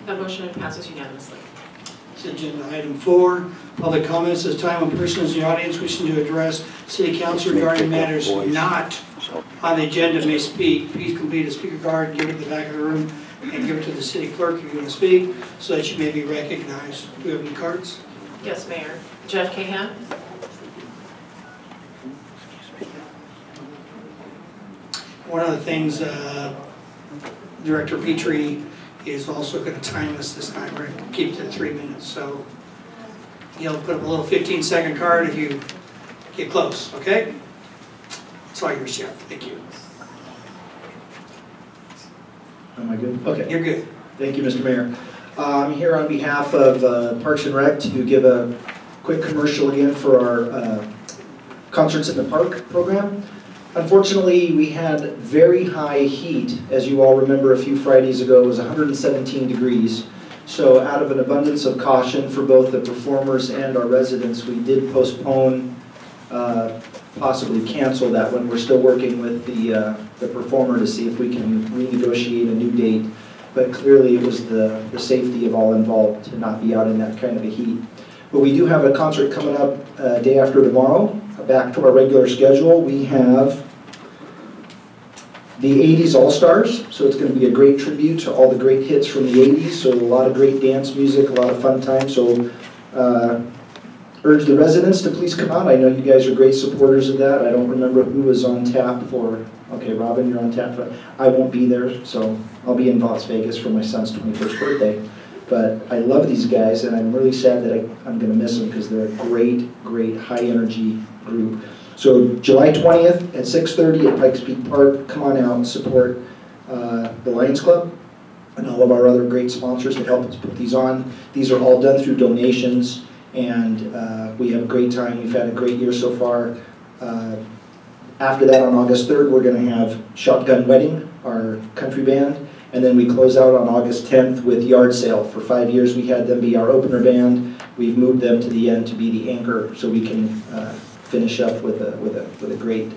That motion passes unanimously. Agenda item 4, public comments. This time when persons in the audience wishing to address City Council regarding matters not on the agenda may speak. Please complete a speaker card, give it to the back of the room, and give it to the city clerk if you want to speak, so that you may be recognized. Do we have any cards? Yes, Mayor. Jeff Cahan. One of the things, Director Petrie is also going to time us this time. We're going to keep it to 3 minutes, so he'll put up a little 15-second card if you get close, okay? It's all yours, Jeff. Thank you. Am I good? Okay. You're good. Thank you, Mr. Mayor. I'm here on behalf of Parks and Rec to give a quick commercial again for our Concerts in the Park program. Unfortunately, we had very high heat. As you all remember, a few Fridays ago, it was 117 degrees. So out of an abundance of caution for both the performers and our residents, we did postpone, possibly cancel that one. We're still working with the performer to see if we can renegotiate a new date. But clearly it was the safety of all involved to not be out in that kind of a heat. But we do have a concert coming up day after tomorrow. Back to our regular schedule, we have the 80s All-Stars, so it's going to be a great tribute to all the great hits from the 80s, so a lot of great dance music, a lot of fun time, so urge the residents to please come out. I know you guys are great supporters of that. I don't remember who was on tap for, okay, Robin, you're on tap for, I won't be there, so I'll be in Las Vegas for my son's 21st birthday. But I love these guys, and I'm really sad that I'm going to miss them because they're a great, great, high-energy group. So July 20th at 6:30 at Pikes Peak Park, come on out and support the Lions Club and all of our other great sponsors that help us put these on. These are all done through donations, and we have a great time. We've had a great year so far. After that, on August 3rd, we're going to have Shotgun Wedding, our country band. And then we close out on August 10th with Yard Sale. For 5 years we had them be our opener band. We've moved them to the end to be the anchor so we can finish up with a great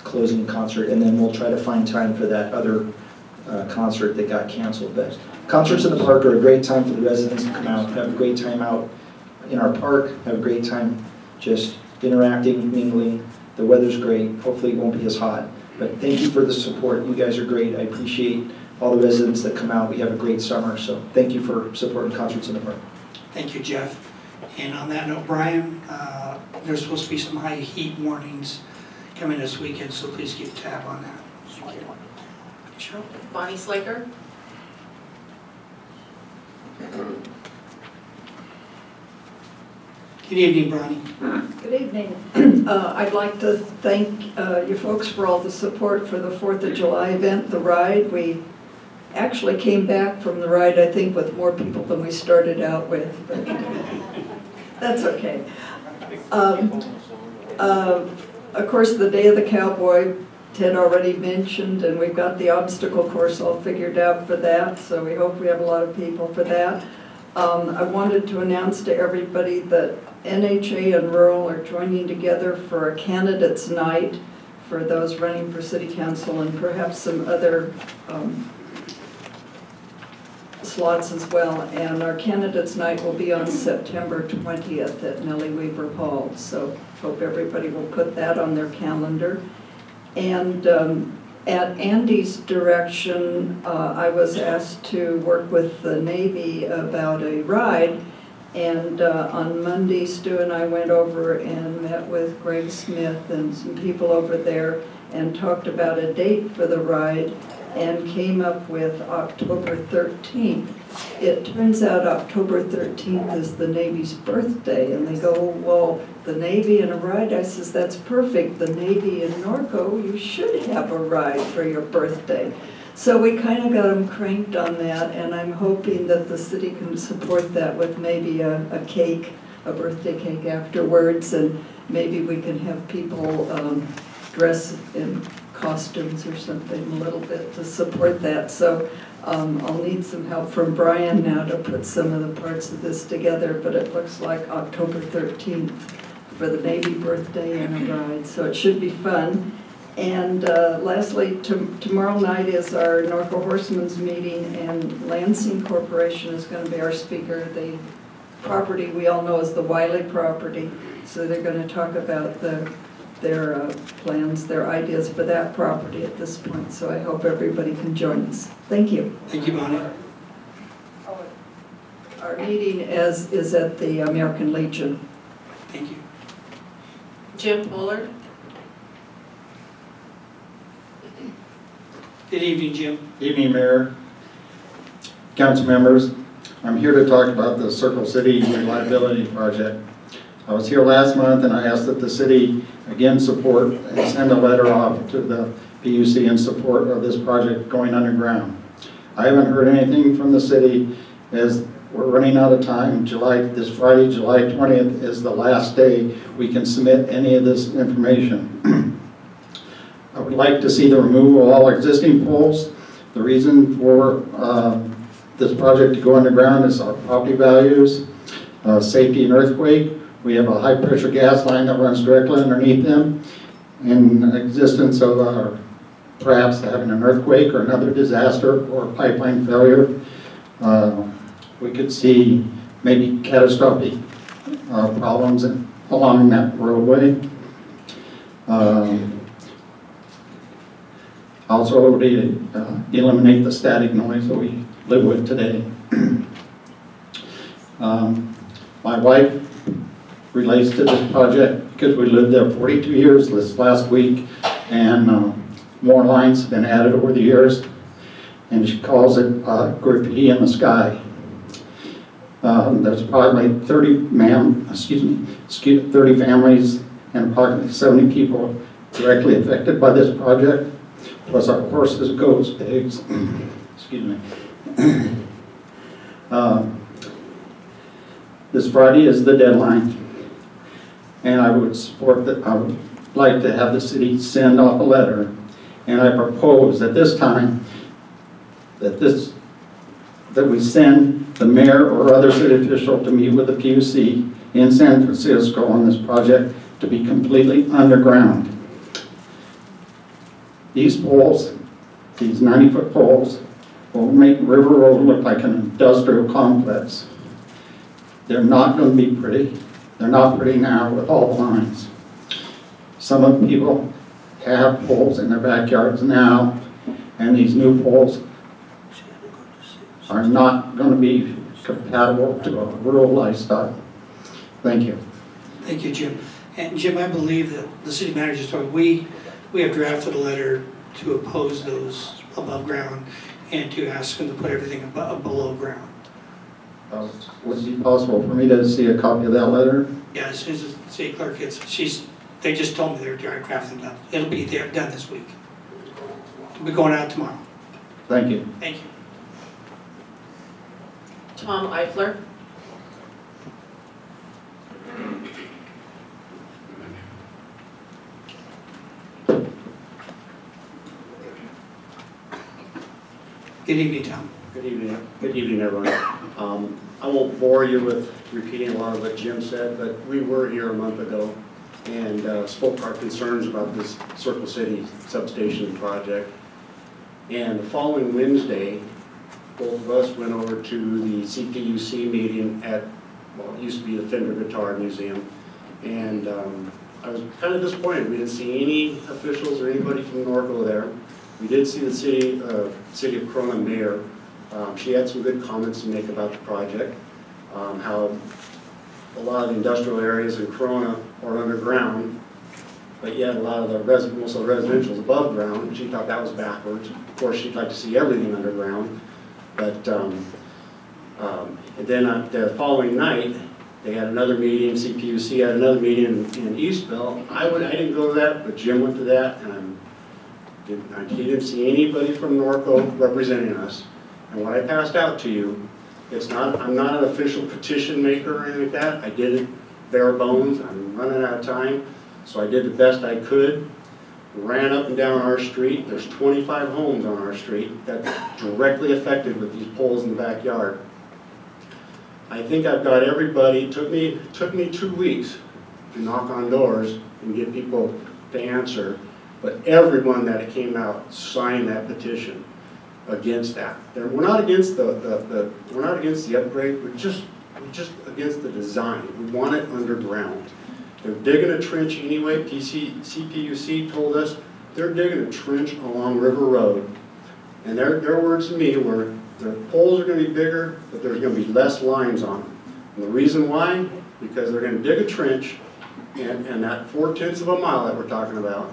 closing concert. And then we'll try to find time for that other concert that got canceled. But Concerts in the Park are a great time for the residents to come out, have a great time out in our park, have a great time just interacting, mingling. The weather's great. Hopefully it won't be as hot. But thank you for the support. You guys are great. I appreciate all the residents that come out. We have a great summer, so thank you for supporting Concerts in the Park. Thank you, Jeff. And on that note, Brian, there's supposed to be some high heat warnings coming this weekend, so please keep a tab on that. Thank you. Cheryl? Bonnie Slaker. Good evening, Bonnie. Good evening. I'd like to thank you folks for all the support for the 4th of July event, the ride. We actually came back from the ride, I think, with more people than we started out with, but that's okay. Of course, the Day of the Cowboy, Ted already mentioned, and we've got the obstacle course all figured out for that, so we hope we have a lot of people for that. I wanted to announce to everybody that NHA and Rural are joining together for a candidates night for those running for City Council and perhaps some other slots as well. And our candidates night will be on September 20th at Nellie Weaver Hall. So hope everybody will put that on their calendar. And at Andy's direction, I was asked to work with the Navy about a ride, and on Monday, Stu and I went over and met with Greg Smith and some people over there and talked about a date for the ride and came up with October 13th. It turns out October 13th is the Navy's birthday, and they go, well, the Navy and a ride? I says, that's perfect. The Navy in Norco, you should have a ride for your birthday. So we kind of got them cranked on that, and I'm hoping that the city can support that with maybe a cake, a birthday cake afterwards, and maybe we can have people dress in costumes or something a little bit to support that. So I'll need some help from Brian now to put some of the parts of this together, but it looks like October 13th for the Navy birthday and a ride, so it should be fun. And lastly, tomorrow night is our Norco Horsemen's meeting, and Lansing Corporation is going to be our speaker. The property we all know is the Wiley property, so they're going to talk about their plans, their ideas for that property at this point. So I hope everybody can join us. Thank you. Thank you, Bonnie. Our meeting is at the American Legion. Thank you. Jim Bullard. Good evening, Jim. Evening, Mayor, council members. I'm here to talk about the Circle City Reliability Project. I was here last month and I asked that the city again support and send a letter off to the PUC in support of this project going underground. I haven't heard anything from the city as we're running out of time. This Friday, July 20th is the last day we can submit any of this information. I would like to see the removal of all existing poles. The reason for this project to go underground is our property values, safety and earthquake. We have a high pressure gas line that runs directly underneath them. In existence of perhaps having an earthquake or another disaster or pipeline failure, we could see maybe catastrophic problems along that roadway. Also, to eliminate the static noise that we live with today. My wife relates to this project because we lived there 42 years this last week, and more lines have been added over the years, and she calls it graffiti in the sky. There's approximately 30 families and approximately 70 people directly affected by this project, plus our horses, goats, pigs. Excuse me. This Friday is the deadline, and I would support that. I would like to have the city send off a letter, and I propose at this time that we send the mayor or other city official to meet with the PUC in San Francisco on this project to be completely underground. These poles, these 90-foot poles, will make River Road look like an industrial complex. They're not going to be pretty. They're not pretty now with all the lines. Some of the people have poles in their backyards now, and these new poles are not going to be compatible to a rural lifestyle. Thank you. Thank you, Jim. And Jim, I believe that the city manager's talking, we have drafted a letter to oppose those above ground and to ask them to put everything below ground. Would it be possible for me to see a copy of that letter? Yeah, as soon as the city clerk gets, they just told me they're drafting it up. It'll be there, done this week. It'll be going out tomorrow. Thank you. Thank you. Tom Eifler. Good evening, Tom. Good evening, everyone. I won't bore you with repeating a lot of what Jim said, but we were here a month ago and spoke our concerns about this Circle City substation project. And the following Wednesday, both of us went over to the CPUC meeting at, well, it used to be the Fender Guitar Museum. And I was kind of disappointed. We didn't see any officials or anybody from Norco there. We did see the City of Corona mayor. She had some good comments to make about the project, how a lot of the industrial areas in Corona are underground, but yet a lot of the most of the residential is above ground. She thought that was backwards. Of course, she'd like to see everything underground, but and then the following night, they had another meeting. CPUC had another meeting in Eastville. I didn't go to that, but Jim went to that, and he didn't see anybody from Norco representing us. And what I passed out to you, I'm not an official petition maker or anything like that. I did it bare bones. I'm running out of time. So I did the best I could. Ran up and down our street. There's 25 homes on our street that's directly affected with these poles in the backyard. I think I've got everybody. It took me 2 weeks to knock on doors and get people to answer. but everyone that came out signed that petition against that. We're not against we're not against the upgrade. We're just against the design. We want it underground. They're digging a trench anyway. CPUC told us they're digging a trench along River Road, and their words to me were the poles are going to be bigger, but there's going to be less lines on them. And the reason why? Because they're going to dig a trench, and that 4/10 of a mile that we're talking about,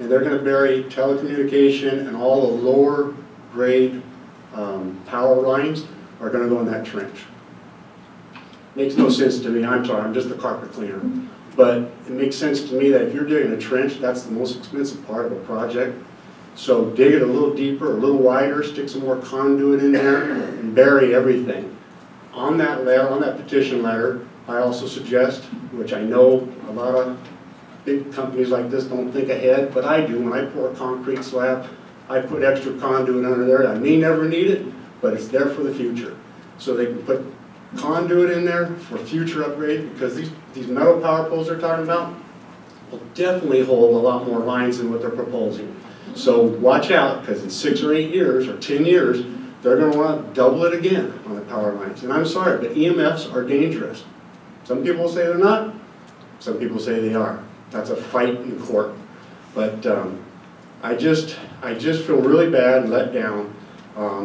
and they're going to bury telecommunication and all the lower grade power lines are going to go in that trench. Makes no sense to me. I'm sorry, I'm just a carpet cleaner. But it makes sense to me that if you're digging a trench, that's the most expensive part of a project. So dig it a little deeper, a little wider, stick some more conduit in there, and bury everything. On that letter, on that petition letter, I also suggest, which I know a lot of big companies like this don't think ahead, but I do. When I pour a concrete slab, I put extra conduit under there. I may never need it, but it's there for the future. So they can put conduit in there for future upgrade, because these metal power poles they're talking about will definitely hold a lot more lines than what they're proposing. So watch out, because in 6 or 8 years or 10 years, they're going to want to double it again on the power lines. And I'm sorry, but EMFs are dangerous. Some people say they're not. Some people say they are. That's a fight in court. But I just feel really bad and let down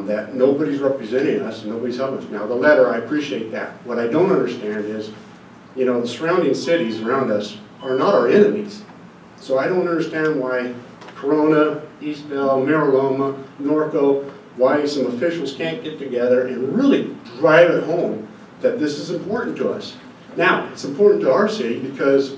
that nobody's representing us and nobody's helping us. Now the letter, I appreciate that. What I don't understand is, you know, the surrounding cities around us are not our enemies. So I don't understand why Corona, East Bell, Mariloma, Norco, why some officials can't get together and really drive it home that this is important to us. Now, it's important to our city because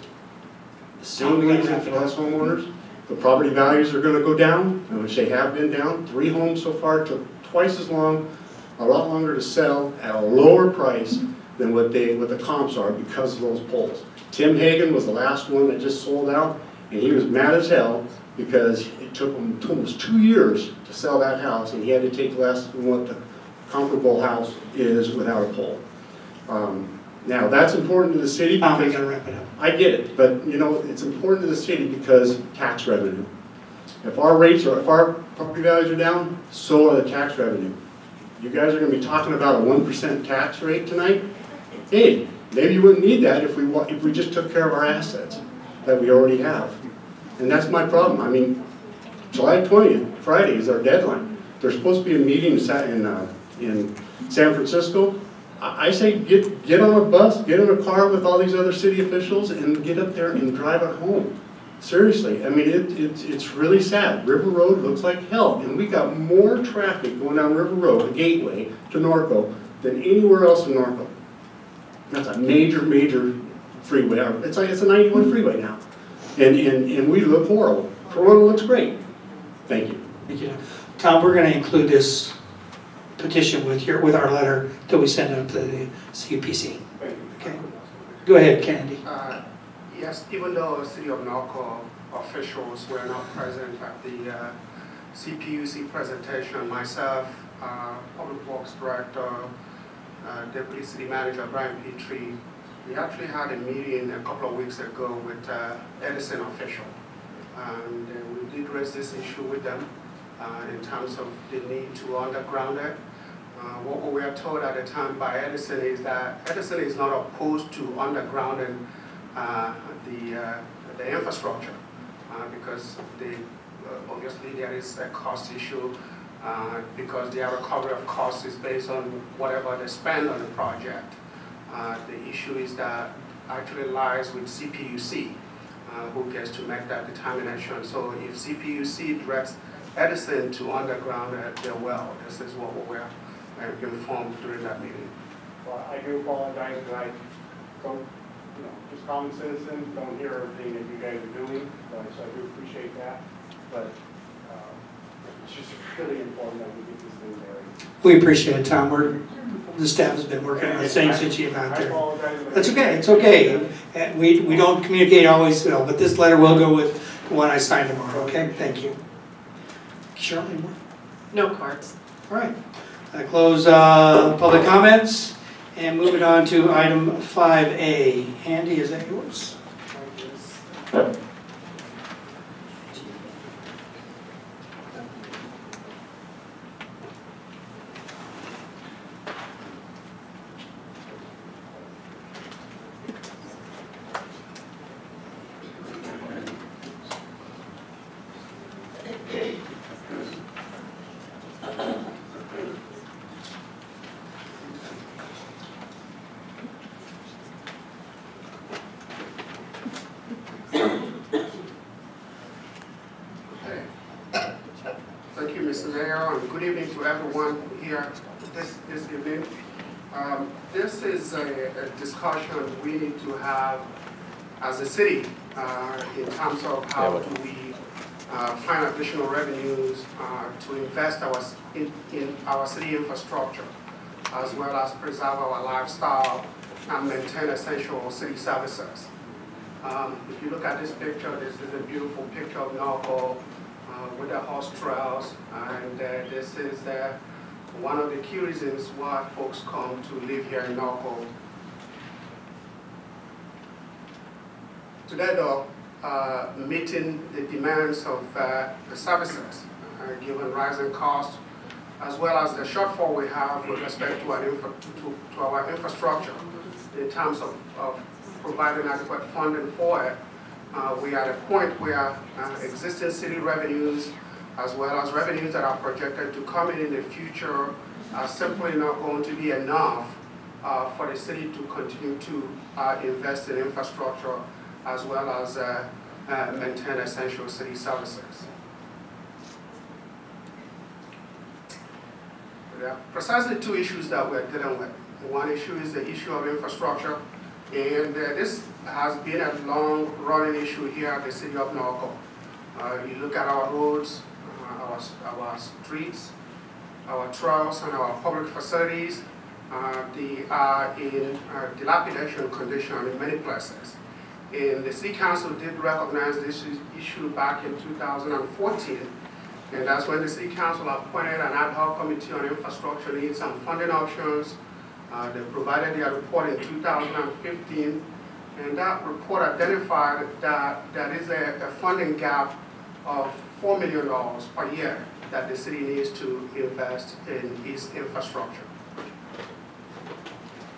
the same reason for us homeowners, the property values are going to go down, and which they have been down. 3 homes so far took twice as long, a lot longer to sell at a lower price than what the comps are because of those poles. Tim Hagan was the last one that just sold out, and he was mad as hell because it took him almost 2 years to sell that house, and he had to take less than what the comparable house is without a pole. Now that's important to the city. We gotta wrap it up. I get it, but you know it's important to the city because tax revenue. If our rates are, if our property values are down, so are the tax revenue. You guys are going to be talking about a 1% tax rate tonight. Hey, maybe you wouldn't need that if we just took care of our assets that we already have. And that's my problem. I mean, July 20th, Friday is our deadline. There's supposed to be a meeting in San Francisco. I say get on a bus, get in a car with all these other city officials and get up there and drive it home. Seriously, I mean, it's really sad. River Road looks like hell, and we got more traffic going down River Road, the gateway to Norco, than anywhere else in Norco. That's a major, major freeway. It's a 91 freeway now, and we look horrible. Corona looks great. Thank you. Thank you. Tom, we're going to include this petition with our letter that we send out to the CPC. Okay. Go ahead, Candy. Yes, even though City of Norco officials were not present at the CPUC presentation, myself, Public Works Director, Deputy City Manager Brian Petrie, we actually had a meeting a couple of weeks ago with Edison official. And we did raise this issue with them in terms of the need to underground it. What we were told at the time by Edison is that Edison is not opposed to undergrounding the infrastructure because obviously there is a cost issue because their recovery of costs is based on whatever they spend on the project. The issue is that actually lies with CPUC who gets to make that determination. So if CPUC directs Edison to underground their well, this is what we were informed during that meeting. Well, I do apologize that I don't, just common citizen, don't hear everything that you guys are doing, so I do appreciate that. But it's just really important that we get this thing there. We appreciate it, Tom. The staff has been working on the same since you got there. That's okay. It's okay. And we don't communicate always well, but this letter will go with the one I signed tomorrow. Okay. Thank you. Shirley. No cards. All right. I close public comments and move it on to item 5A. Andy, is that yours? good evening to everyone here this evening. This is a discussion we need to have as a city in terms of how do we find additional revenues to invest in our city infrastructure, as well as preserve our lifestyle and maintain essential city services. If you look at this picture, this is a beautiful picture of Norco with the horse trails, and this is one of the key reasons why folks come to live here in Norco. Today, though, meeting the demands of the services, given rising costs, as well as the shortfall we have with respect to our infrastructure in terms of providing adequate funding for it, we are at a point where existing city revenues, as well as revenues that are projected to come in the future, are simply not going to be enough for the city to continue to invest in infrastructure, as well as maintain essential city services. There are precisely two issues that we're dealing with. One issue is the issue of infrastructure, and this has been a long-running issue here at the city of Norco. You look at our roads, our streets, our trails, and our public facilities, they are in dilapidation condition in many places. And the City Council did recognize this issue back in 2014, and that's when the City Council appointed an ad hoc committee on infrastructure needs and funding options. They provided their report in 2015, and that report identified that there is a funding gap of $4 million per year that the city needs to invest in its infrastructure.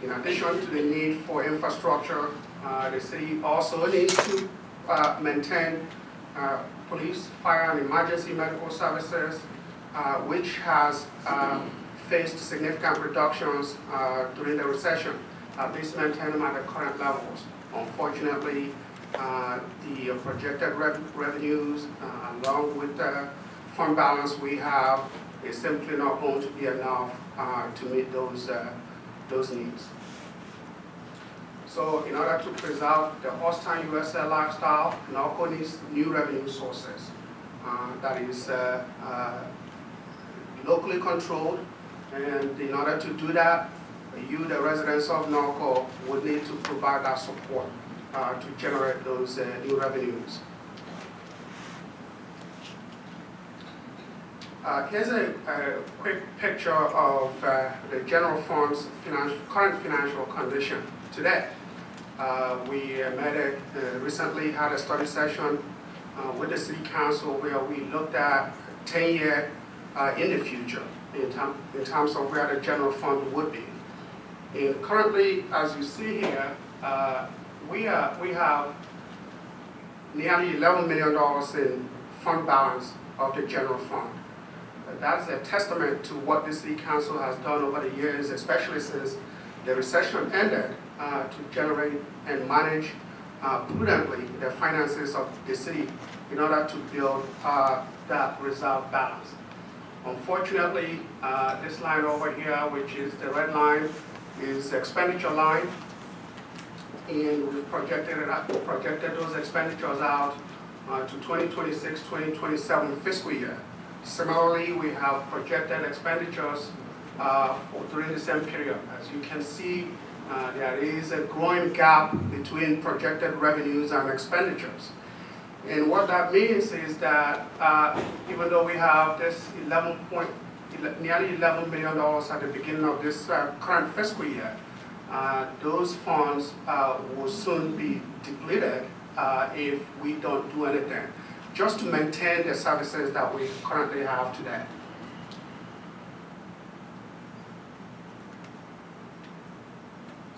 In addition to the need for infrastructure, the city also needs to maintain police, fire, and emergency medical services, which has faced significant reductions during the recession, at least maintain them at the current levels. Unfortunately, the projected revenues, along with the fund balance we have, is simply not going to be enough to meet those needs. So in order to preserve the Austin USA lifestyle, Norco needs new revenue sources that is locally controlled. And in order to do that, you, the residents of Norco, would need to provide that support to generate those new revenues. Here's a quick picture of the general fund's current financial condition today. We recently had a study session with the City Council where we looked at 10-year in the future in terms of where the general fund would be. And currently, as you see here, we have nearly $11 million in fund balance of the general fund. That's a testament to what the City Council has done over the years, especially since the recession ended, to generate and manage prudently the finances of the city in order to build that reserve balance. Unfortunately, this line over here, which is the red line, is the expenditure line, and we've projected those expenditures out to 2026-2027 fiscal year. Similarly, we have projected expenditures during the same period. As you can see, there is a growing gap between projected revenues and expenditures. And what that means is that even though we have this nearly $11 million at the beginning of this current fiscal year, those funds will soon be depleted if we don't do anything, just to maintain the services that we currently have today.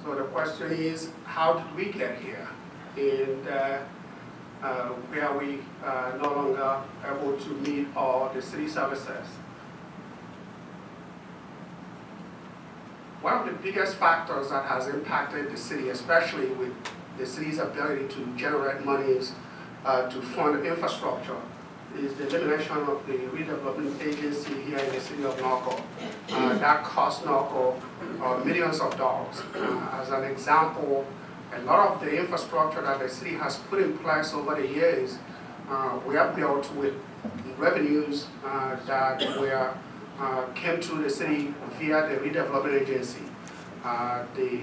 So the question is, how did we get here? And where we no longer able to meet all the city services? One of the biggest factors that has impacted the city, especially with the city's ability to generate monies to fund infrastructure, is the elimination of the redevelopment agency here in the city of Norco. That cost Norco millions of dollars. As an example, a lot of the infrastructure that the city has put in place over the years, we have built with revenues that came to the city via the redevelopment agency. The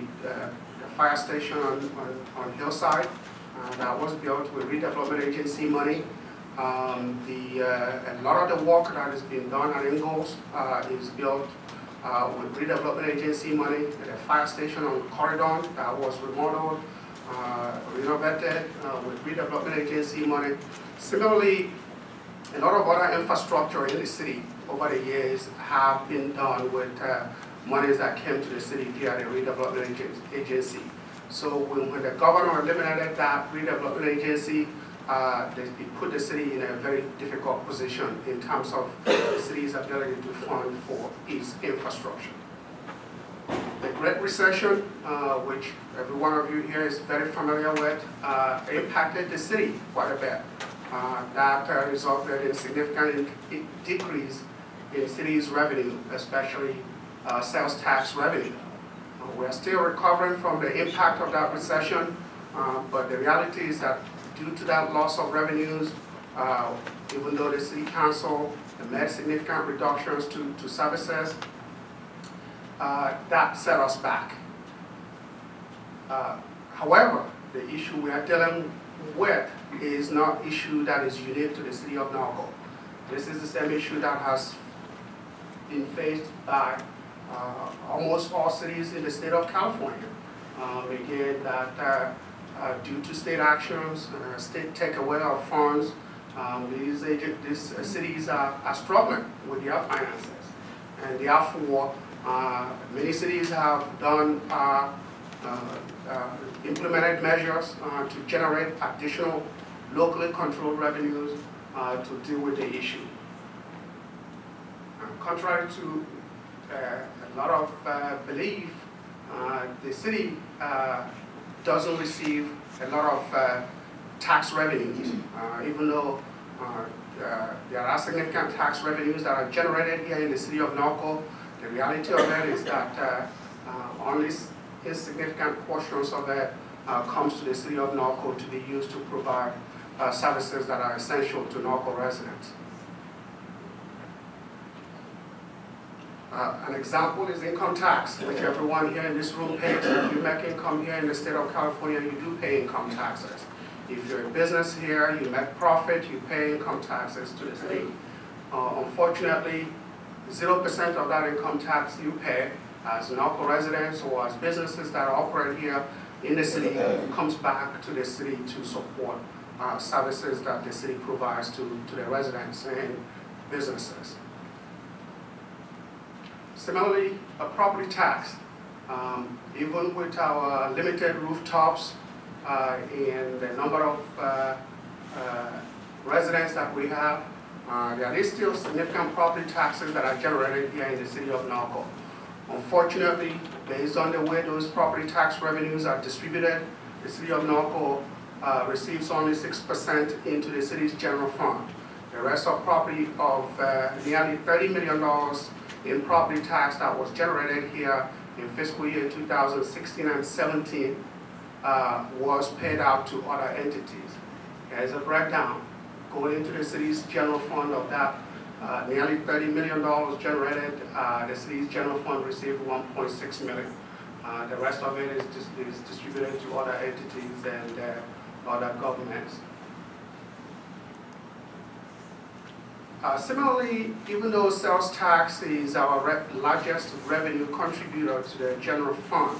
fire station on Hillside, that was built with redevelopment agency money. A lot of the work that has been done at Ingalls is built with redevelopment agency money. The fire station on Corridon that was remodeled, renovated with redevelopment agency money. Similarly, a lot of other infrastructure in the city over the years have been done with monies that came to the city via the redevelopment agency. So when the governor eliminated that redevelopment agency, they put the city in a very difficult position in terms of the city's ability to fund for its infrastructure. The Great Recession, which every one of you here is very familiar with, impacted the city quite a bit. That resulted in significant decrease in the city's revenue, especially sales tax revenue. We are still recovering from the impact of that recession, but the reality is that due to that loss of revenues, even though the city council made significant reductions to services, that set us back. However, the issue we are dealing with is not an issue that is unique to the city of Norco. This is the same issue that has been faced by almost all cities in the state of California. Again, that due to state actions, state takeaway of funds, these cities are struggling with their finances. And therefore, many cities have done implemented measures to generate additional locally controlled revenues to deal with the issue. Contrary to a lot of belief, the city doesn't receive a lot of tax revenues, even though there are significant tax revenues that are generated here in the city of Norco. The reality of it is that only insignificant portions of it comes to the city of Norco to be used to provide services that are essential to Norco residents. An example is income tax, which everyone here in this room pays. If you make income here in the state of California, you do pay income taxes. If you're a business here, you make profit, you pay income taxes to the state. Unfortunately, 0% of that income tax you pay as Norco residents or as businesses that operate here in the city comes back to the city to support services that the city provides to the residents and businesses. Similarly, a property tax, even with our limited rooftops and the number of residents that we have, there is still significant property taxes that are generated here in the city of Norco. Unfortunately, based on the way those property tax revenues are distributed, the city of Norco receives only 6% into the city's general fund. The rest of property of nearly $30 million in property tax that was generated here in fiscal year 2016 and 17 was paid out to other entities. There is a breakdown going into the city's general fund of that nearly $30 million generated. The city's general fund received $1.6 million. The rest of it is distributed to other entities and other governments. Similarly, even though sales tax is our largest revenue contributor to the general fund,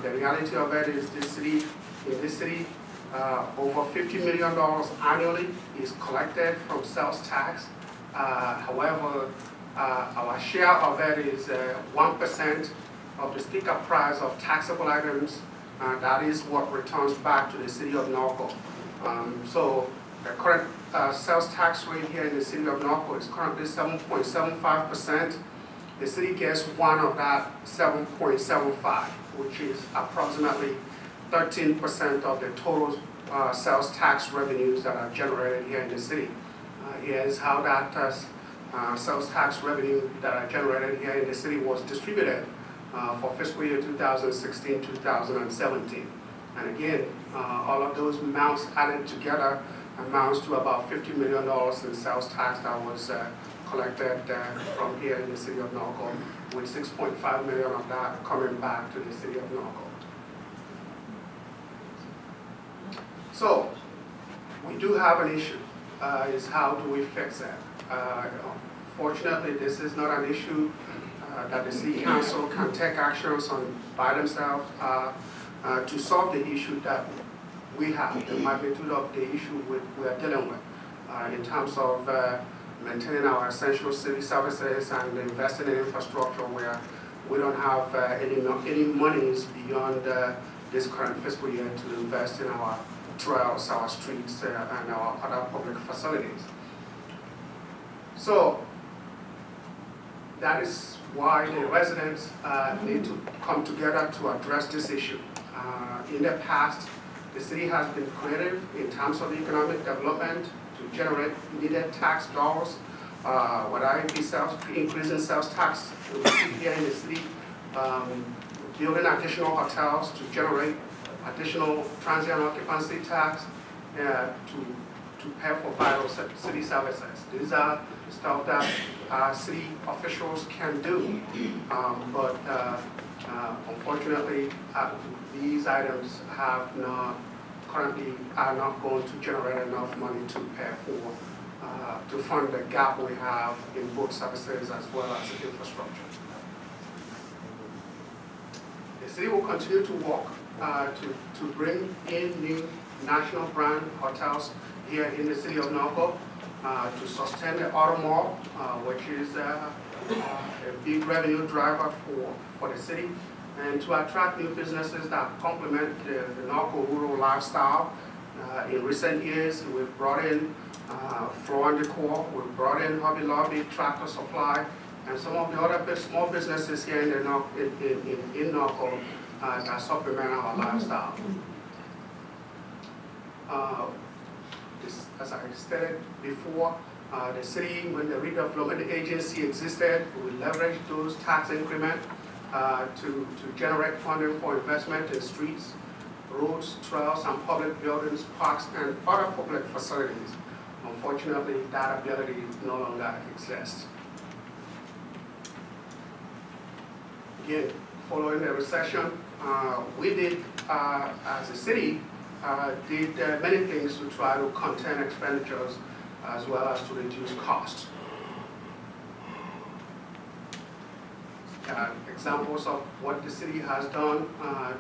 the reality of it is in this city, over $50 million annually is collected from sales tax. However, our share of it is 1% of the sticker price of taxable items. That is what returns back to the city of Norco. So the current sales tax rate here in the city of Norco is currently 7.75%. The city gets one of that 7.75, which is approximately 13% of the total sales tax revenues that are generated here in the city. Here is how that sales tax revenue that are generated here in the city was distributed for fiscal year 2016-2017. And again, all of those amounts added together amounts to about $50 million in sales tax that was collected from here in the city of Norco, with $6.5 million of that coming back to the city of Norco. So, we do have an issue, is how do we fix that? Fortunately, this is not an issue that the city council can take actions on by themselves to solve the issue that we have, the magnitude of the issue we are dealing with in terms of maintaining our essential city services and investing in infrastructure where we don't have any monies beyond this current fiscal year to invest in our trails, our streets, and our other public facilities. So that is why the residents need to come together to address this issue. In the past, the city has been creative in terms of economic development to generate needed tax dollars, whether it be increasing sales tax here in the city, building additional hotels to generate additional transient occupancy tax to pay for vital city services. These are stuff that city officials can do, but unfortunately, these items currently are not going to generate enough money to pay for, to fund the gap we have in both services as well as infrastructure. The city will continue to work to bring in new national brand hotels here in the city of Norco, to sustain the auto mall, which is a big revenue driver for the city, and to attract new businesses that complement the Norco rural lifestyle. In recent years, we've brought in Floor and Decor, we've brought in Hobby Lobby, Tractor Supply, and some of the other small businesses here in Norco that supplement our lifestyle. As I stated before, the city, when the redevelopment agency existed, we leveraged those tax increments to generate funding for investment in streets, roads, trails, and public buildings, parks, and other public facilities. Unfortunately, that ability no longer exists. Again, following the recession, we did, as a city, did many things to try to contain expenditures as well as to reduce costs. Examples of what the city has done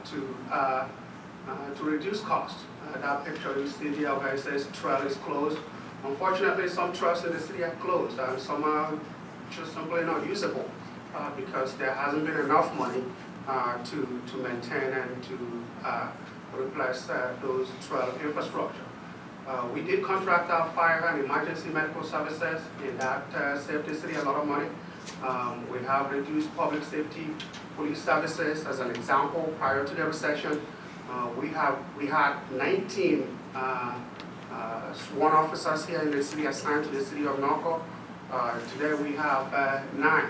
to reduce costs. That picture you see here where it says trail is closed. Unfortunately, some trails in the city are closed and some are just simply not usable because there hasn't been enough money to maintain and to replace those trail infrastructure. We did contract out fire and emergency medical services, and that saved the city a lot of money. We have reduced public safety police services as an example. Prior to the recession, we had 19 sworn officers here in the city assigned to the city of Norco. Today we have 9.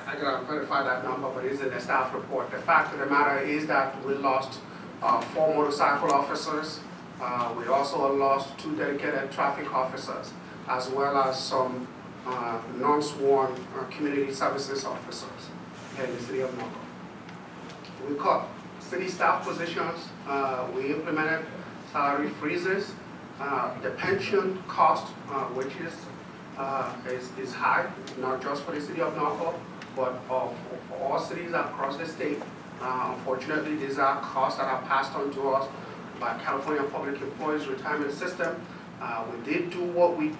I gotta verify that number, but it's in the staff report. The fact of the matter is that we lost 4 motorcycle officers. We also lost 2 dedicated traffic officers, as well as some non-sworn community services officers here in the city of Norco. We cut city staff positions. We implemented salary freezes. The pension cost, which is high, not just for the city of Norco, but for all cities across the state. Unfortunately, these are costs that are passed on to us by California Public Employees Retirement System. We did do what we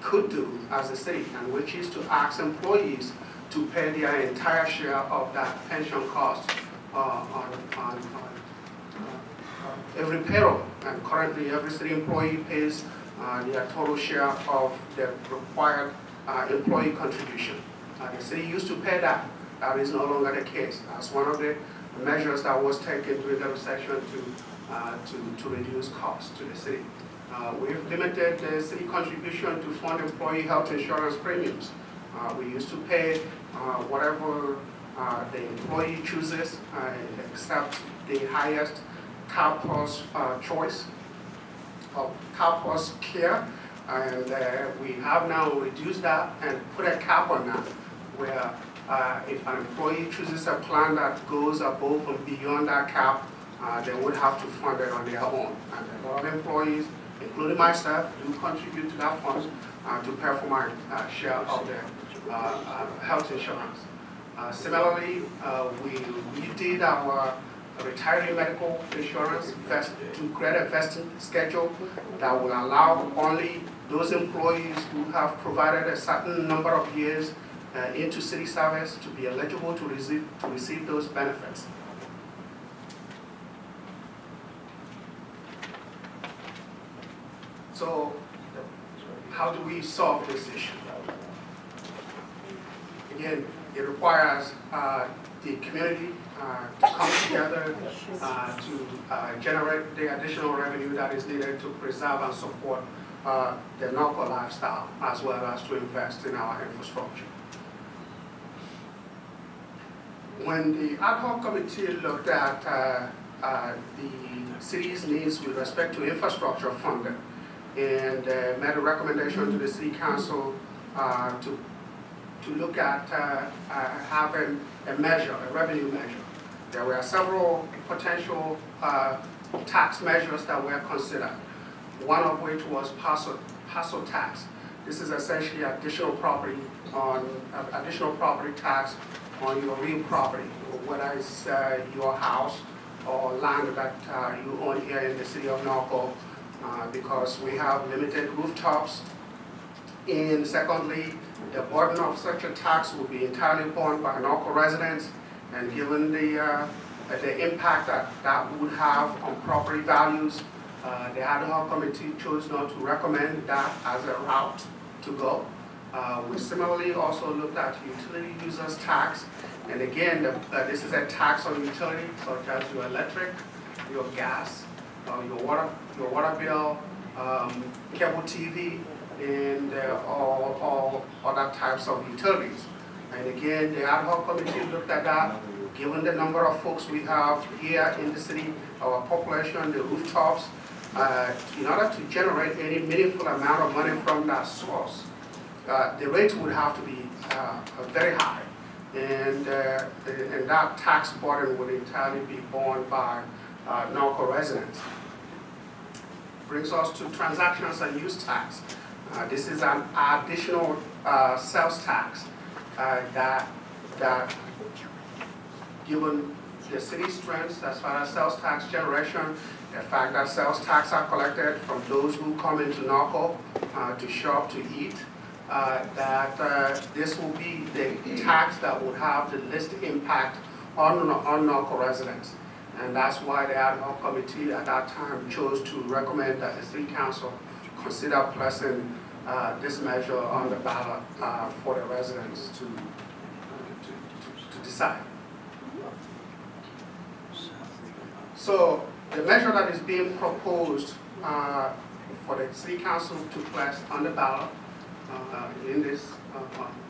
could do as a city, and which is to ask employees to pay their entire share of that pension cost on every payroll. And currently, every city employee pays their total share of the required employee contribution. The city used to pay that. That is no longer the case. That's one of the measures that was taken during the recession to reduce costs to the city. We've limited the city contribution to fund employee health insurance premiums. We used to pay whatever the employee chooses, except the highest CalPOS choice of CalPOS care, and we have now reduced that and put a cap on that, where if an employee chooses a plan that goes above and beyond that cap, they would have to fund it on their own. And a lot of employees, including myself, do contribute to that fund to pay for my share of the health insurance. Similarly, we redid our retiree medical insurance to create a vesting schedule that will allow only those employees who have provided a certain number of years into city service to be eligible to receive those benefits. So, how do we solve this issue? Again, it requires the community to come together to generate the additional revenue that is needed to preserve and support the Norco lifestyle, as well as to invest in our infrastructure. When the ad hoc committee looked at the city's needs with respect to infrastructure funding, and made a recommendation to the city council to look at having a measure, a revenue measure. There were several potential tax measures that were considered, one of which was parcel tax. This is essentially additional property tax on your real property, whether it's your house or land that you own here in the city of Norco, because we have limited rooftops. And secondly, the burden of such a tax will be entirely borne by Norco residents, and given the impact that would have on property values, the ad hoc committee chose not to recommend that as a route to go. We similarly also looked at utility users tax, and again, this is a tax on utilities such as your electric, your gas, your water bill, cable TV, and all other types of utilities. And again, the ad hoc committee looked at that. Given the number of folks we have here in the city, our population, the rooftops, in order to generate any meaningful amount of money from that source, the rate would have to be very high, and that tax burden would entirely be borne by Norco residents. Brings us to transactions and use tax. This is an additional sales tax that given the city's strengths as far as sales tax generation, the fact that sales tax are collected from those who come into Norco to shop, to eat, that this will be the tax that would have the least impact on Norco residents. And that's why the ad hoc committee at that time chose to recommend that the city council consider placing this measure on the ballot for the residents to decide. So the measure that is being proposed for the city council to place on the ballot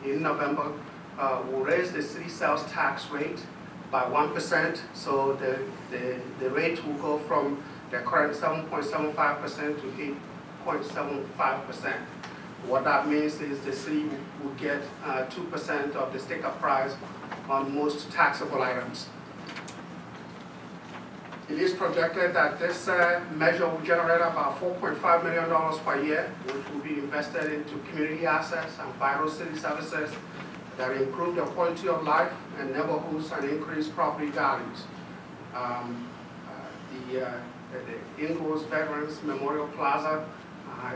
in November will raise the city sales tax rate by 1%. So the rate will go from the current 7.75% to 8.75%. What that means is the city will get 2% of the sticker price on most taxable items. It is projected that this measure will generate about $4.5 million per year, which will be invested into community assets and vital city services that improve the quality of life and neighborhoods and increase property values. The Ingalls Veterans Memorial Plaza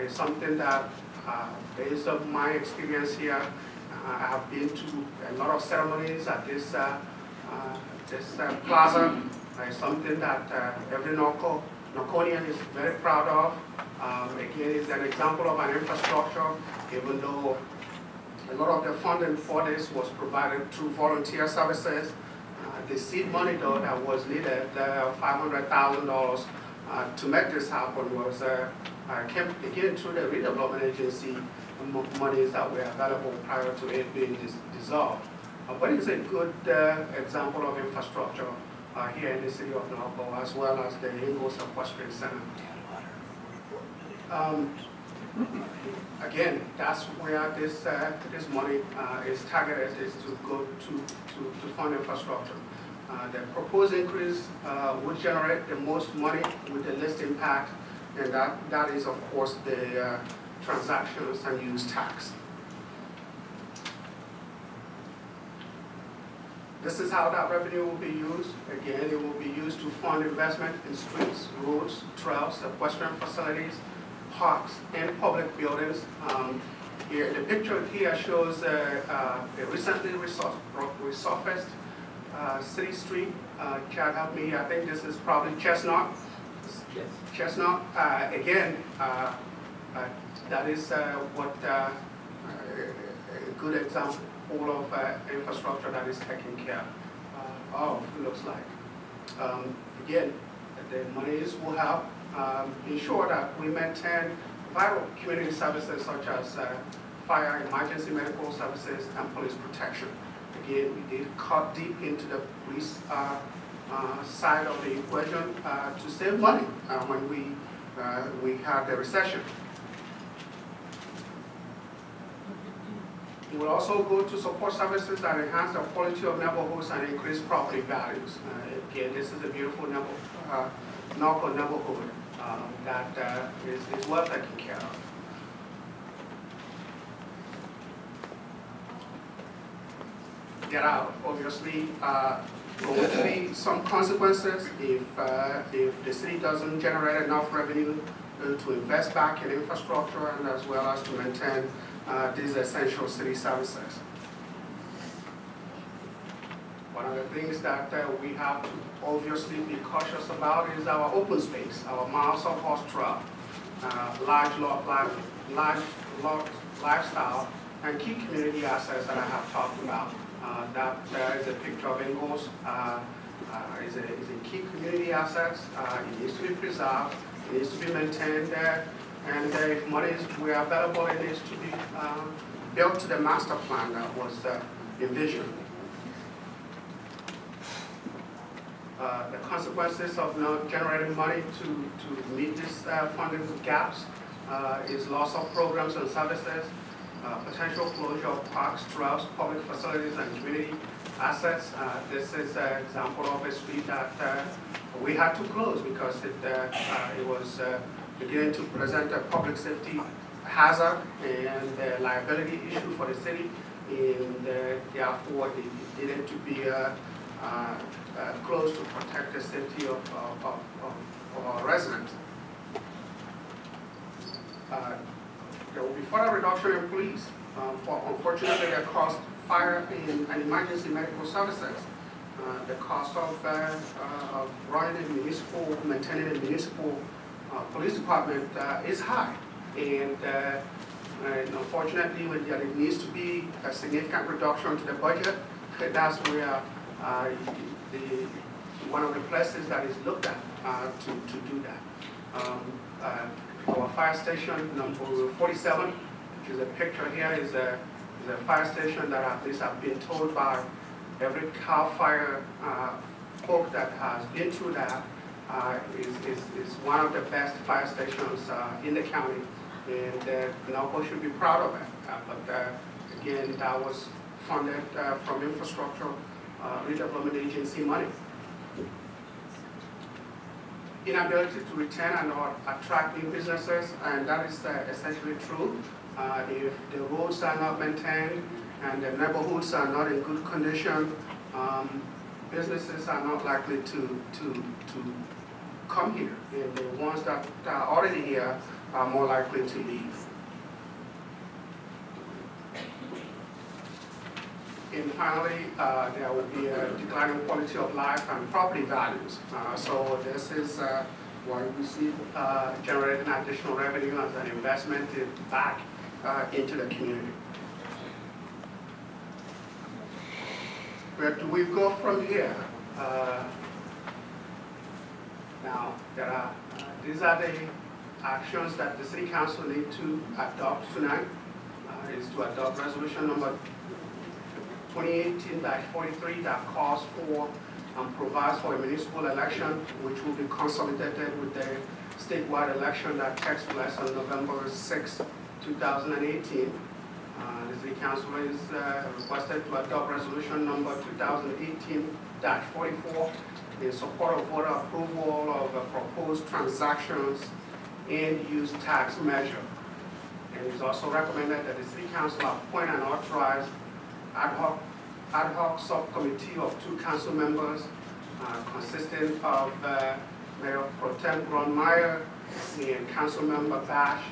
is something that, based on my experience here, I have been to a lot of ceremonies at this plaza. It's something that every Norconian is very proud of. Again, it's an example of an infrastructure, even though a lot of the funding for this was provided through volunteer services. The seed money though that was needed, $500,000 to make this happen was came again through the redevelopment agency monies that were available prior to it being dissolved. But it's a good example of infrastructure here in the city of Norco, as well as the Ingles Equestrian Center. Again, that's where this money is targeted, is to go to fund infrastructure. The proposed increase would generate the most money with the least impact, and that is, of course, the transactions and use tax. This is how that revenue will be used. Again, it will be used to fund investment in streets, roads, trails, equestrian facilities, parks, and public buildings. Here, the picture here shows a recently resurfaced city street. Chad, help me. I think this is probably Chestnut. Yes. Chestnut. Again, that is what a good example of infrastructure that is taken care of, looks like. Again, the monies will help ensure that we maintain vital community services such as fire, emergency medical services, and police protection. Again, we did cut deep into the police side of the equation to save money when we had the recession. We will also go to support services that enhance the quality of neighborhoods and increase property values. Again, this is a beautiful Norco neighborhood that is well taken care of. There are obviously going to be some consequences if the city doesn't generate enough revenue to invest back in infrastructure and as well as to maintain these essential city services. One of the things that we have to obviously be cautious about is our open space, our miles of horse trail, large lot lifestyle, and key community assets that I have talked about. That is a picture of Ingles. Is a key community asset. It needs to be preserved. It needs to be maintained. And if money were available, it needs to be built to the master plan that was envisioned. The consequences of not generating money to meet these funding gaps is loss of programs and services, potential closure of parks, trails, public facilities, and community assets. This is an example of a street that we had to close because it was beginning to present a public safety hazard and a liability issue for the city, and therefore it needed to be closed to protect the safety of our residents. There will be further reduction in police. Unfortunately, the cost of fire and emergency medical services, the cost of running a municipal, maintaining a municipal police department is high. And unfortunately, there needs to be a significant reduction to the budget. That's where one of the places that is looked at to do that. Our fire station number 47, which is a picture here, is a fire station that at least I've been told by every CAL FIRE folk that has been through that is one of the best fire stations in the county, and Norco should be proud of it. But again, that was funded from infrastructure redevelopment agency money. Inability to retain and or attract new businesses, and that is essentially true. If the roads are not maintained and the neighborhoods are not in good condition, businesses are not likely to come here, and the ones that are already here are more likely to leave. And finally, there will be a declining quality of life and property values. So this is why we see generating additional revenue as an investment back into the community. Where do we go from here? Now, these are the actions that the City Council need to adopt tonight. Is to adopt resolution number 2018-43 that calls for and provides for a municipal election, which will be consolidated with the statewide election that takes place on November 6, 2018. The City Council is requested to adopt resolution number 2018-44 in support of voter approval of a proposed transactions and use tax measure. And it's also recommended that the City Council appoint and authorize ad hoc subcommittee of 2 council members consisting of Mayor Pro Tem Grunmeyer and Council Member Bash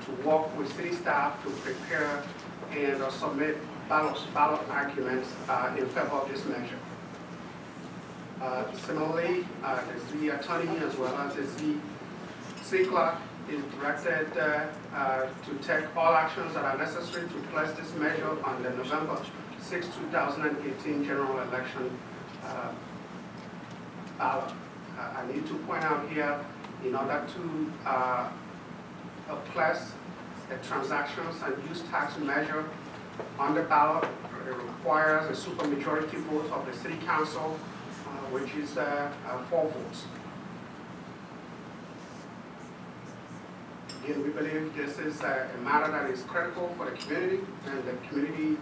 to work with city staff to prepare and submit ballot arguments in favor of this measure. Similarly, the city attorney as well as the city clerk is directed to take all actions that are necessary to place this measure on the November 6, 2018 general election ballot. I need to point out here, in order to place the transactions and use tax measure on the ballot, it requires a supermajority vote of the City Council, which is 4 votes. Again, we believe this is a matter that is critical for the community, and the community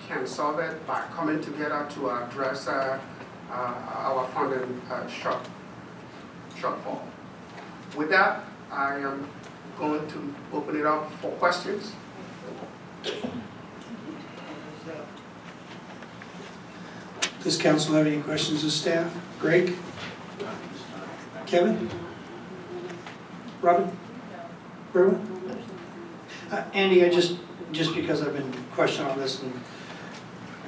can solve it by coming together to address our funding shortfall. With that, I am going to open it up for questions. Does council have any questions of staff? Greg? Kevin? Robin? Irwin? Andy, just because I've been questioned on this, and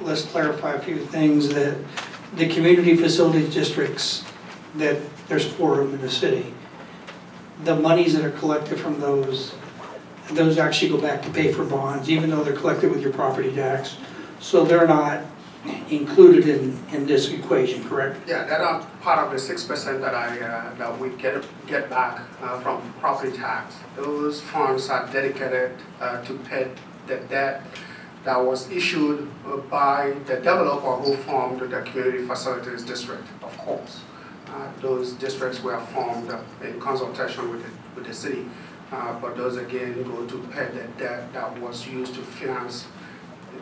let's clarify a few things. That the community facilities districts, that there's 4 of them in the city, the monies that are collected from those actually go back to pay for bonds, even though they're collected with your property tax. So they're not included in this equation, correct? Yeah, that are part of the 6% that we get back from property tax. Those funds are dedicated to pay the debt that was issued by the developer who formed the community facilities district, of course. Those districts were formed in consultation with the city, but those again go to pay the debt that was used to finance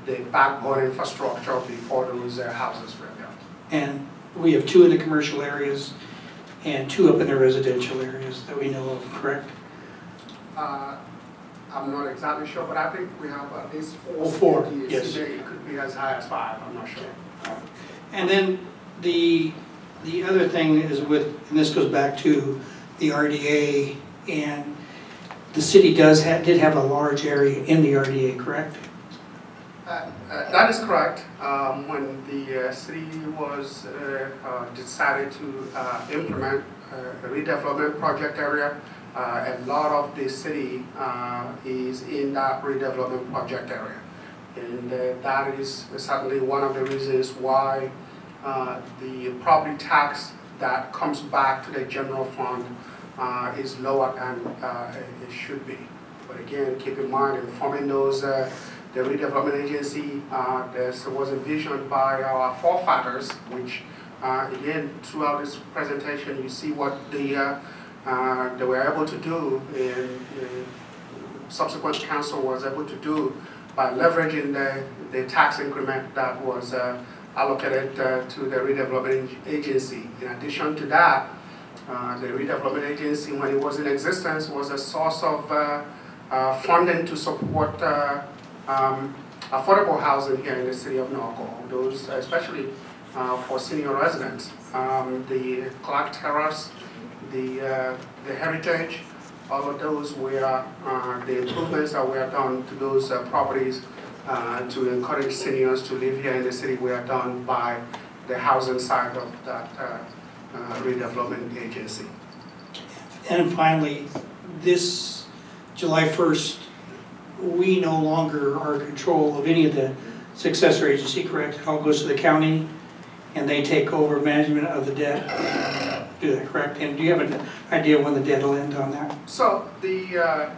the backbone infrastructure before those houses were built. And we have 2 in the commercial areas and 2 up in the residential areas that we know of, correct? I'm not exactly sure, but I think we have at least 4. Oh, 4, yes. It could be as high as 5, I'm not sure. And then the other thing is with, and this goes back to the RDA, and the city did have a large area in the RDA, correct? That is correct. When the city was decided to implement a redevelopment project area, a lot of the city is in that redevelopment project area. And that is certainly one of the reasons why the property tax that comes back to the general fund is lower than it should be. But again, keep in mind, in forming those the redevelopment agency, there was a vision by our forefathers, which again, throughout this presentation, you see what they were able to do, and subsequent council was able to do by leveraging the tax increment that was allocated to the redevelopment agency. In addition to that, the redevelopment agency, when it was in existence, was a source of funding to support affordable housing here in the city of Norco, those especially for senior residents. The Clark Terrace, the Heritage, all of those were the improvements that were done to those properties to encourage seniors to live here in the city were done by the housing side of that redevelopment agency. And finally, this July 1st, we no longer are in control of any of the successor agency, correct? It all goes to the county, and they take over management of the debt. Do that correct? And do you have an idea when the debt will end on that? So the,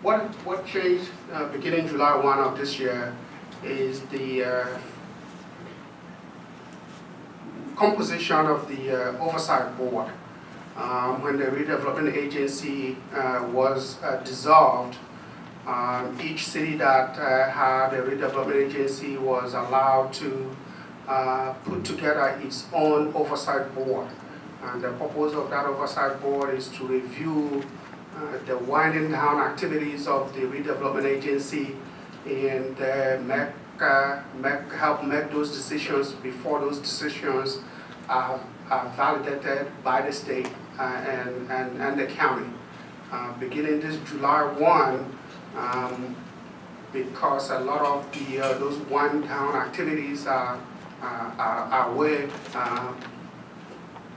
what changed beginning July 1 of this year is the composition of the oversight board. When the redevelopment agency was dissolved, each city that had a redevelopment agency was allowed to put together its own oversight board. And the purpose of that oversight board is to review the winding down activities of the redevelopment agency and help make those decisions before those decisions are validated by the state and the county. Beginning this July 1, because a lot of the those wind down activities are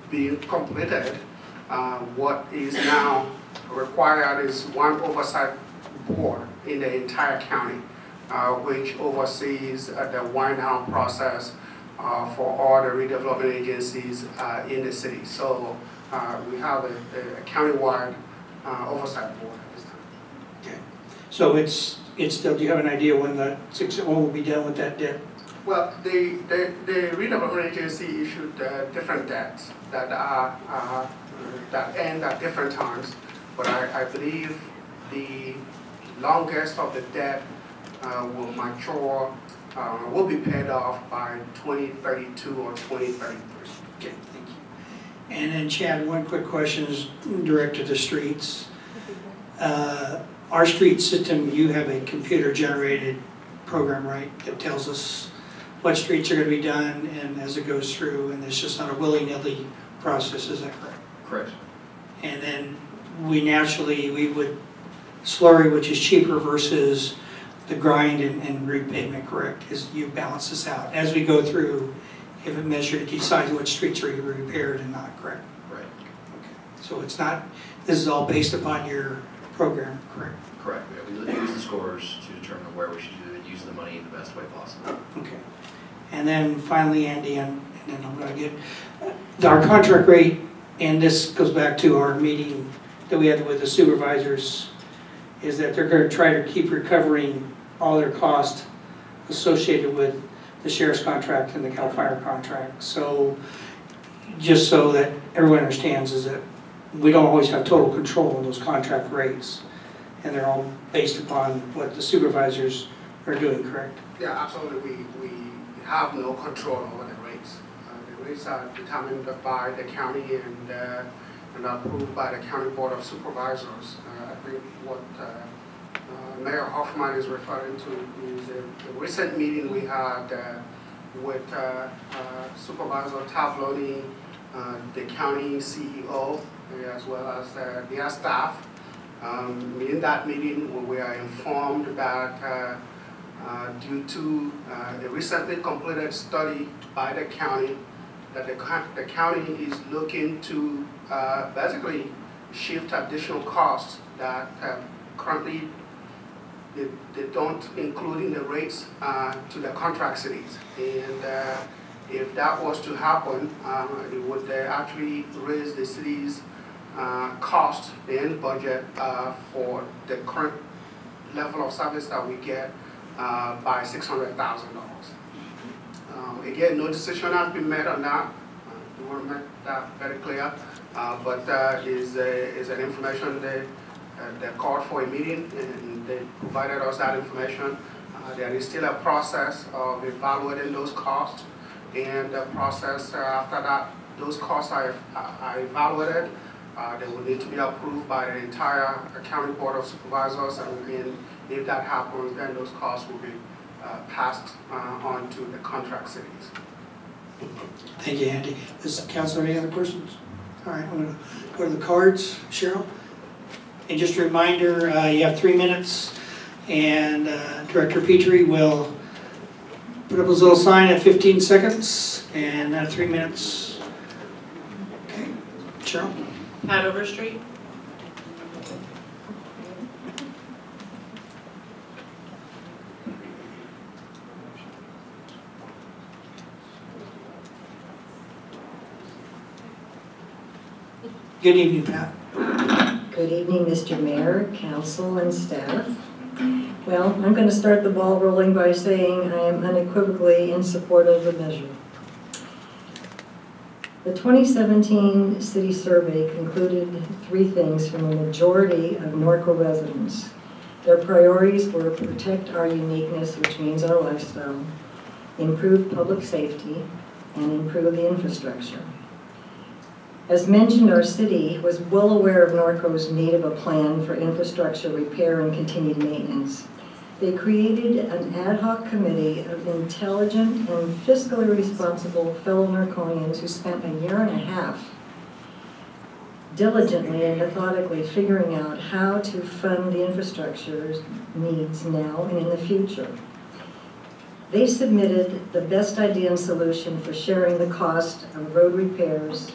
being completed, what is now required is one oversight board in the entire county, which oversees the wind down process for all the redevelopment agencies in the city. So we have a countywide oversight board at this time. Okay. So it's still, do you have an idea when when will be done with that debt? Well, the redevelopment agency issued different debts that that end at different times, but I believe the longest of the debt will mature, will be paid off by 2032 or 2033. Okay, thank you. And then Chad, one quick question is directed to streets. Our street system, you have a computer-generated program, right, that tells us what streets are going to be done and as it goes through, and it's just not a willy-nilly process, is that correct? Correct. And then we would slurry, which is cheaper versus the grind and repavement, correct? Is you balance this out as we go through. If it measures, it decides what streets are repaired and not, correct? Right. Okay. So it's not. This is all based upon your program, correct? Correct. Yeah, we use the scores to determine where we should use the money the best way possible. Okay. And then finally, Andy, and then I'm going to get our contract rate, and this goes back to our meeting that we had with the supervisors, is that they're going to try to keep recovering all their costs associated with the sheriff's contract and the CAL FIRE contract. So just so that everyone understands is that we don't always have total control of those contract rates, and they're all based upon what the supervisors are doing, correct? Yeah, absolutely. We have no control over the rates. The rates are determined by the county and approved by the County Board of Supervisors. I think what Mayor Hoffman is referring to is a recent meeting we had with Supervisor Tavloni, the county CEO, as well as their staff. In that meeting, we are informed that due to a recently completed study by the county, that the county is looking to basically shift additional costs that currently they don't include in the rates to the contract cities. And if that was to happen, it would actually raise the city's cost and budget for the current level of service that we get by $600,000. Again, no decision has been made on that. We want to make that very clear. But is an information they called for a meeting and they provided us that information. There is still a process of evaluating those costs, and the process after that, those costs are evaluated. They will need to be approved by the entire County Board of Supervisors, and if that happens, then those costs will be passed on to the contract cities. Thank you, Andy. Does the council have any other questions? All right, I'm going to go to the cards. Cheryl? And just a reminder, you have 3 minutes, and Director Petrie will put up his little sign at 15 seconds, and 3 minutes. Okay, Cheryl? Hanover Street. Good evening, Pat. Good evening, Mr. Mayor, council, and staff. Well, I'm going to start the ball rolling by saying I am unequivocally in support of the measure. The 2017 city survey concluded 3 things from a majority of Norco residents. Their priorities were protect our uniqueness, which means our lifestyle, improve public safety, and improve the infrastructure. As mentioned, our city was well aware of Norco's need of a plan for infrastructure repair and continued maintenance. They created an ad hoc committee of intelligent and fiscally responsible fellow Norconians who spent a year and a half diligently and methodically figuring out how to fund the infrastructure needs now and in the future. They submitted the best idea and solution for sharing the cost of road repairs,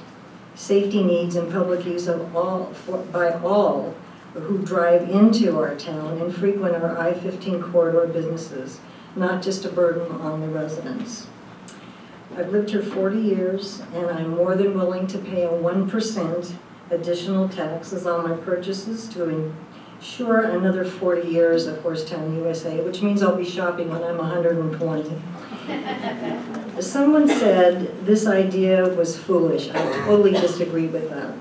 safety needs, and public use of by all who drive into our town and frequent our I-15 corridor businesses, not just a burden on the residents. I've lived here 40 years, and I'm more than willing to pay a 1% additional taxes on my purchases to ensure another 40 years of Horsetown, USA, which means I'll be shopping when I'm 120. Someone said this idea was foolish. I totally disagree with that.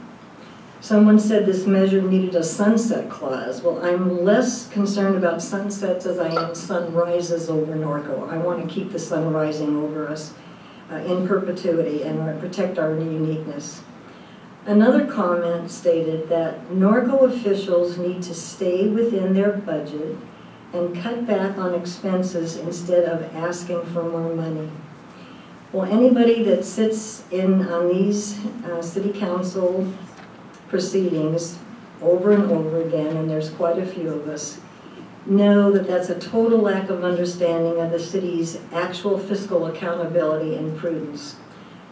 Someone said this measure needed a sunset clause. Well, I'm less concerned about sunsets as I am sunrises over Norco. I want to keep the sun rising over us in perpetuity and protect our uniqueness. Another comment stated that Norco officials need to stay within their budget and cut back on expenses instead of asking for more money. Well, anybody that sits in on these city council proceedings over and over again, and there's quite a few of us, know that that's a total lack of understanding of the city's actual fiscal accountability and prudence.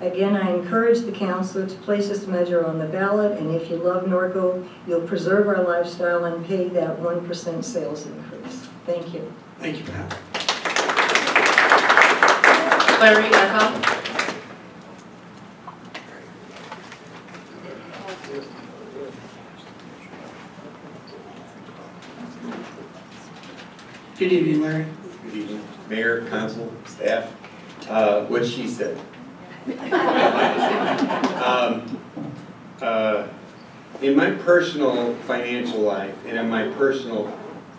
Again, I encourage the council to place this measure on the ballot, and if you love Norco, you'll preserve our lifestyle and pay that 1% sales increase. Thank you. Thank you, Pat. Larry Echo. Good evening, Larry. Good evening, Mayor, Council, staff. What she said. In my personal financial life and in my personal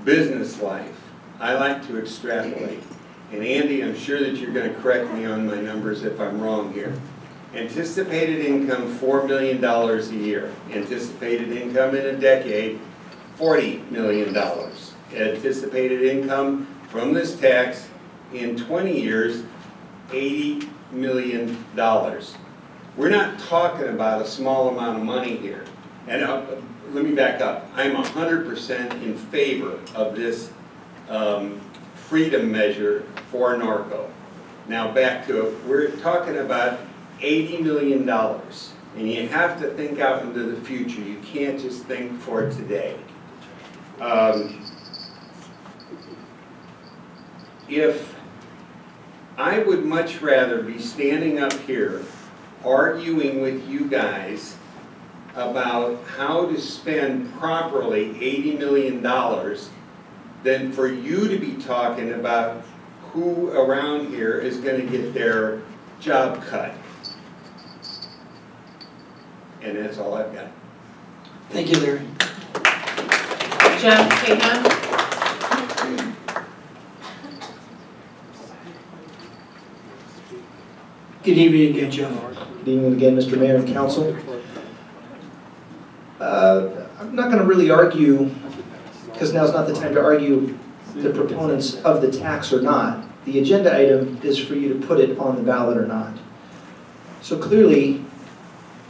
business life, I like to extrapolate. And Andy, I'm sure that you're going to correct me on my numbers if I'm wrong here. Anticipated income, $4 million a year. Anticipated income in a decade, $40 million. Anticipated income from this tax in 20 years, $80 million. We're not talking about a small amount of money here. And let me back up. I'm 100% in favor of this freedom measure for Norco. Now back to it. We're talking about $80 million. And you have to think out into the future. You can't just think for today. If I would much rather be standing up here arguing with you guys about how to spend properly $80 million than for you to be talking about who around here is going to get their job cut. And that's all I've got. Thank you, Larry. Jeff Kahan. Good evening again, Jeff. Good evening again, Mr. Mayor and Council. I'm not going to really argue, because now's not the time to argue the proponents of the tax or not. The agenda item is for you to put it on the ballot or not. So clearly,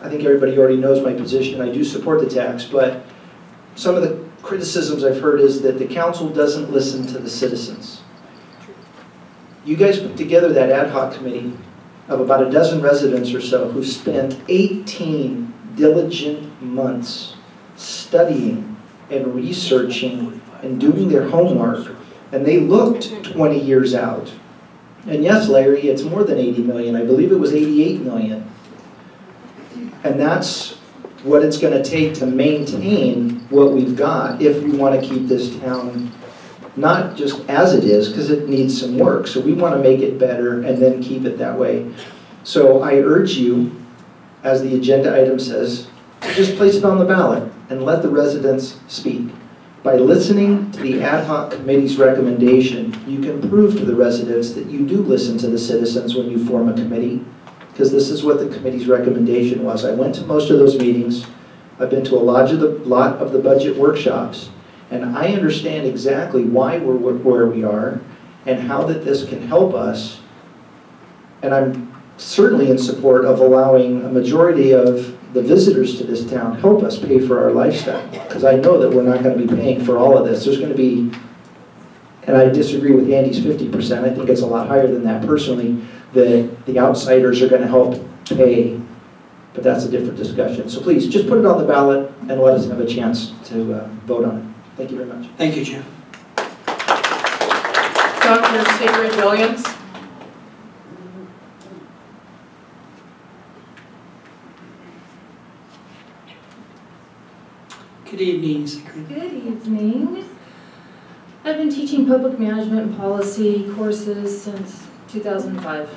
I think everybody already knows my position. I do support the tax, but some of the criticisms I've heard is that the council doesn't listen to the citizens. You guys put together that ad hoc committee of about a dozen residents or so who spent 18 diligent months studying and researching and doing their homework, and they looked 20 years out. And yes, Larry, it's more than 80 million. I believe it was 88 million. And that's what it's gonna take to maintain what we've got if we wanna keep this town not just as it is, because it needs some work. So we wanna make it better and then keep it that way. So I urge you, as the agenda item says, to just place it on the ballot and let the residents speak. By listening to the ad hoc committee's recommendation, you can prove to the residents that you do listen to the citizens when you form a committee, because this is what the committee's recommendation was. I went to most of those meetings. I've been to a lot of the budget workshops, and I understand exactly why we're where we are and how that this can help us. And I'm certainly in support of allowing a majority of the visitors to this town help us pay for our lifestyle, because I know that we're not going to be paying for all of this. There's going to be, and I disagree with Andy's 50%, I think it's a lot higher than that personally, that the outsiders are going to help pay, but that's a different discussion. So please, just put it on the ballot and let us have a chance to vote on it. Thank you very much. Thank you, Jim. Dr. Sigrid Williams. Good evening, Sigrid. Good evening. I've been teaching public management and policy courses since 2005.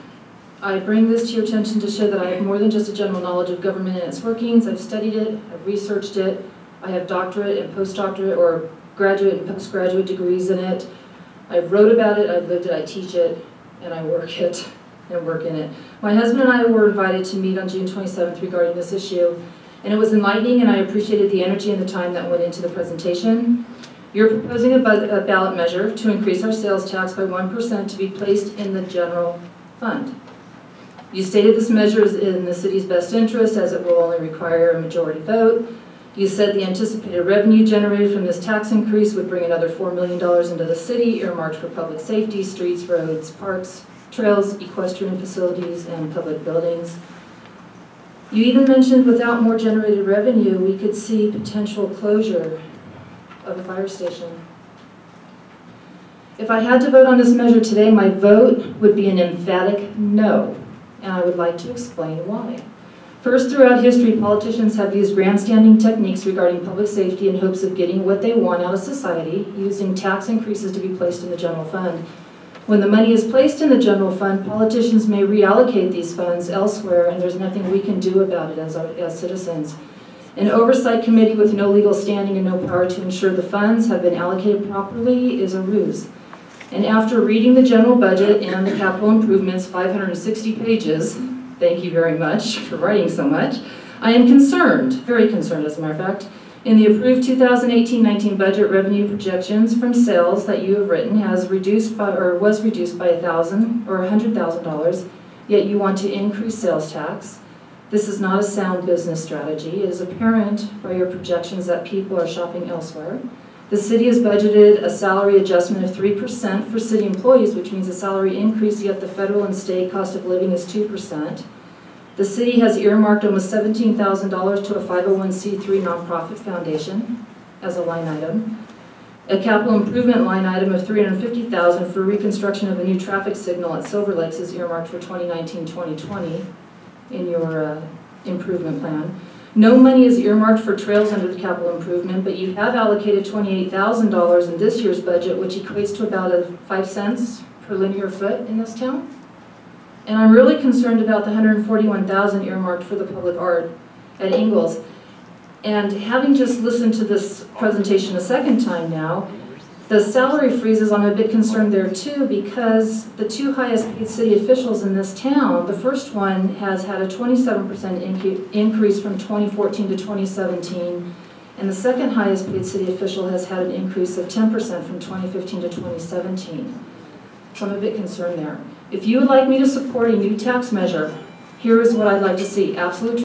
I bring this to your attention to show that I have more than just a general knowledge of government and its workings. I've studied it, I've researched it, I have doctorate and postdoctorate or graduate and postgraduate degrees in it. I've wrote about it, I've lived it, I teach it, and I work it and work in it. My husband and I were invited to meet on June 27th regarding this issue. And it was enlightening, and I appreciated the energy and the time that went into the presentation. You're proposing a ballot measure to increase our sales tax by 1% to be placed in the general fund. You stated this measure is in the city's best interest as it will only require a majority vote. You said the anticipated revenue generated from this tax increase would bring another $4 million into the city, earmarked for public safety, streets, roads, parks, trails, equestrian facilities, and public buildings. You even mentioned without more generated revenue, we could see potential closure of a fire station. If I had to vote on this measure today, my vote would be an emphatic no, and I would like to explain why. First, throughout history, politicians have used grandstanding techniques regarding public safety in hopes of getting what they want out of society, using tax increases to be placed in the general fund. When the money is placed in the general fund, politicians may reallocate these funds elsewhere, and there's nothing we can do about it as citizens. An oversight committee with no legal standing and no power to ensure the funds have been allocated properly is a ruse. And after reading the general budget and the capital improvements, 560 pages, thank you very much for writing so much, I am concerned, very concerned as a matter of fact. In the approved 2018-19 budget, revenue projections from sales that you have written was reduced by $1,000 or $100,000, yet you want to increase sales tax. This is not a sound business strategy. It is apparent by your projections that people are shopping elsewhere. The city has budgeted a salary adjustment of 3% for city employees, which means a salary increase, yet the federal and state cost of living is 2%. The city has earmarked almost $17,000 to a 501c3 nonprofit foundation as a line item. A capital improvement line item of $350,000 for reconstruction of a new traffic signal at Silver Lakes is earmarked for 2019-2020 in your improvement plan. No money is earmarked for trails under the capital improvement, but you have allocated $28,000 in this year's budget, which equates to about 5 cents per linear foot in this town. And I'm really concerned about the $141,000 earmarked for the public art at Ingalls. And having just listened to this presentation a second time now, the salary freezes, I'm a bit concerned there too, because the two highest paid city officials in this town, the first one has had a 27% increase from 2014 to 2017, and the second highest paid city official has had an increase of 10% from 2015 to 2017. So I'm a bit concerned there. If you would like me to support a new tax measure, here is what I'd like to see. Absolute